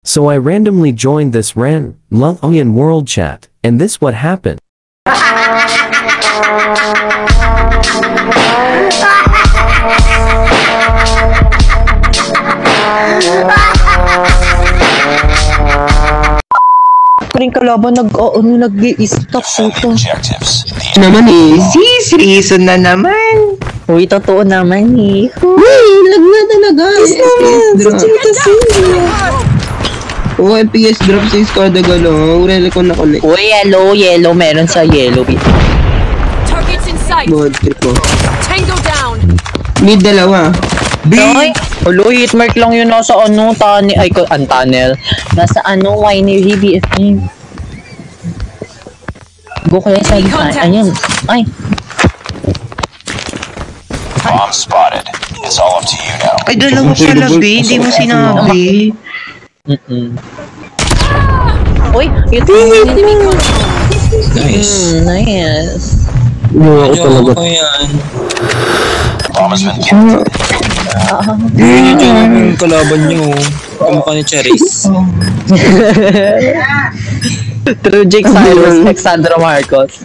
So I randomly joined this Lungyan world chat, and this what happened. Ring kalaban nag-i-stop ito. Naman eh. Sis, reason na naman. Uy, totoo naman eh. Uy, lag na talaga. Sis naman. Oh, FPS drop sa Escada galo. Urele ko na connect. Uy, yellow. Meron sa yellow. Targets in sight. Tango down. Mid dalawa. Ay, hit mark lang yun nasa tunnel. Nasa winery BFM. Go kaya sa ayun. Ay. Bomb spotted. It's all up to you now. Ay, dalawa sa labi. Hindi mo sinabi. Uy, ito yung enemy control. Nice. Buwa ko talaga. Bomb has been killed. Yun yung kalaban nyo. Kamukha ni Cheris. True Jake Cyrus, Alexandra Marcos.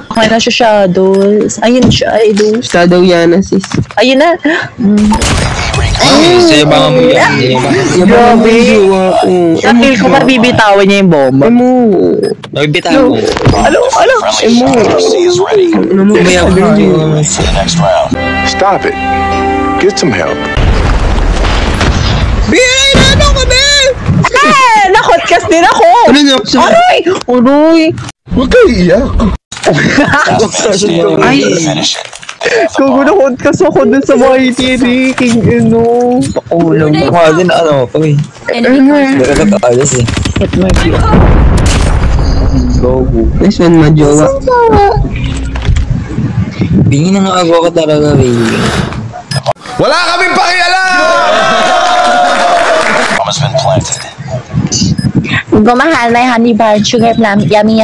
Okay na siya, Shadows. Ayun siya, Idol. Shadow yan, sis. Ayun na. Ay, sayabangan mo yan. Grabe. Napil ko pa bibitawan niya yung bomba. Nagbitawan mo. Ano? Stop it. Get some help. Biray na ano kami! Nakotcast din ako! Aroy! Huwag kayo iyak. Ay! Kung na-podcast ako dun sa mga itiri, king Pakulang. Mukha din kami. Meron na kaalas eh. Hit my view. Go. This one, majowa. Bingin na nga ako ka talaga, baby. Wala kaming pakialam! Bomb has been planted. Gumahal na yung honey bar, sugar plum, yummy.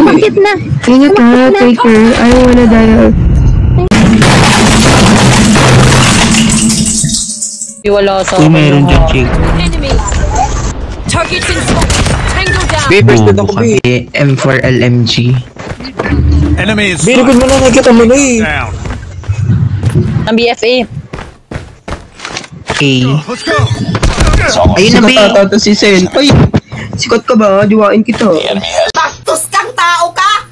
Bakit na? Ingat na, Taker. Ayaw wala dahil. Wala sa Meron dyan, chick. Enemies. Targets in smoke. Tango down. First na ako, M4 LMG. Enemies. Binigod mo na, nakita mo na eh. Down. ang BFA. Let's go. Ayun na, B. Si Sen. Ay, sikat ka ba? Diwain kita. Bastos kang tao ka!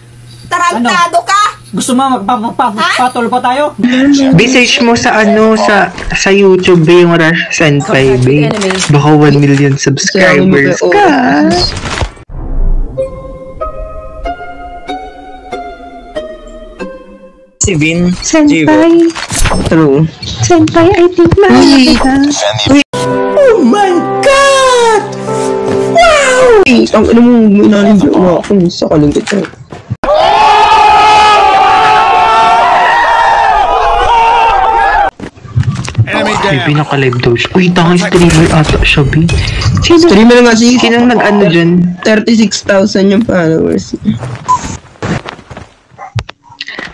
Tarantado ka! Gusto mo magpapatol pa tayo? Message mo sa sa YouTube yung Rush Senpai, B. Baka 1 million subscribers ka. Si Vin. Senpai. True. Senpai, I think mahal ka. Oh my God! Wow! Ang ano mo, minalindiyo mo ako sa kalungkit ko. Enemy May pinaka-live daw siya. Uy, tangang streamer ata siya, B. Streamer nga siya. Sinong nag-ano dyan? 36,000 yung followers.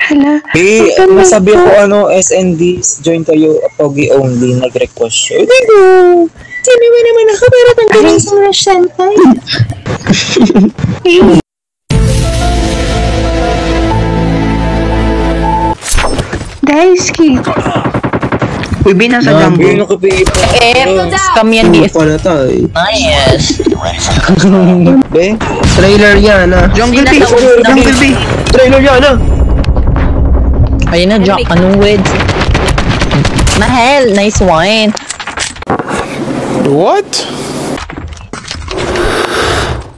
Hala. Eh, nasabi ko SND, join kayo, Pogi only, nag-request siya. Digo! Sino mo naman ako para tanggalin sa Rush Senpai? Daisuke. Uy, binasa Jumbo. Scam yan, BF. Nice. Be? Trailer yan, Jungle B. Jungle B. Trailer yan, Ayun na, anong wedge? Mahal, nice wine. What?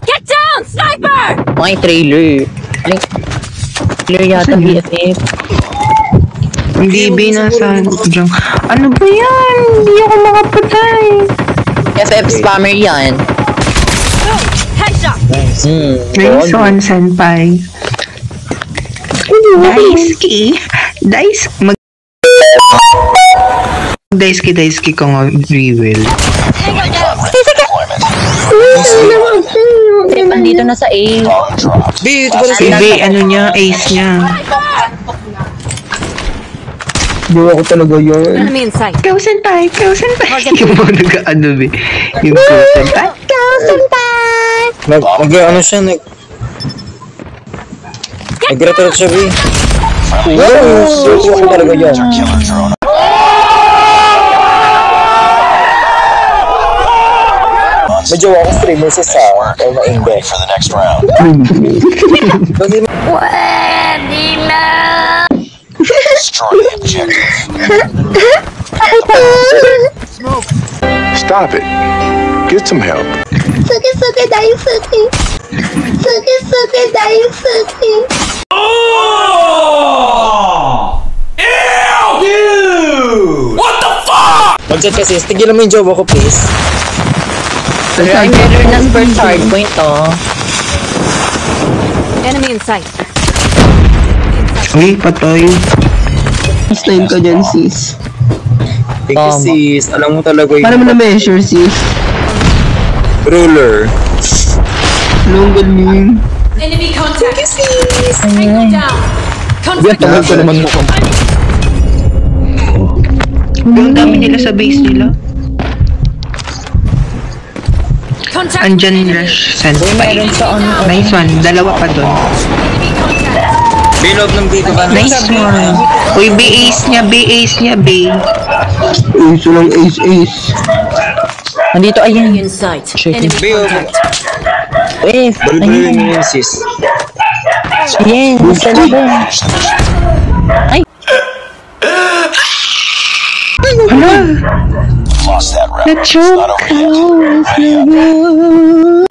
Get down, sniper! May trailer. Trailer yata, BFF. Hindi binasa dyan. Ano ba yan? Hindi ako makapatay. FF spammer yan. Headshot! Nice one, Senpai. Daisuke. Daisuke ko nga reveal. Nandito na sa A. Bomb dropped. B, ito pala Si B, ano niya, ace niya. Hindi ako talaga yun. Enemy in sight. Ikaw senpai. Yung mga nag-ano, B. Yung ikaw senpai. Ano siya, nag-retort siya, B. Wow! So, ako talaga yun. Killer drone. Medyo ako streamer sa sa or ma-ingbe. Ready for the next round. Destroy the objective. Stop it. Get some help. Mag-chat kasi, tigilan mo yung job ako, please. Ay, meron na first hardpoint, oh. Enemy in sight. Uy, patay. Style ka dyan, sis. Thank you, sis. Alam mo talaga yung Paano mo na-measure, sis? ruler. Anong galing? Enemy contact. Take them down. Contact. Tawag ko naman mo ko. Yung dami nila sa base nila. Contact. Andyan rush senpai. Meron sa ano. Nice one. Dalawa pa doon. Enemy contact. Bilog ng dito ba? Nice one. Uy, B ace niya, B. Ace lang, ace. Nandito, ayan. In sight. Enemy Bilog. contact. Wait, Balbalo niyo yun, sis. ayan. Nasa labon. Ay, Hala, Lost that round. na-choke. Not over yet. Ready up.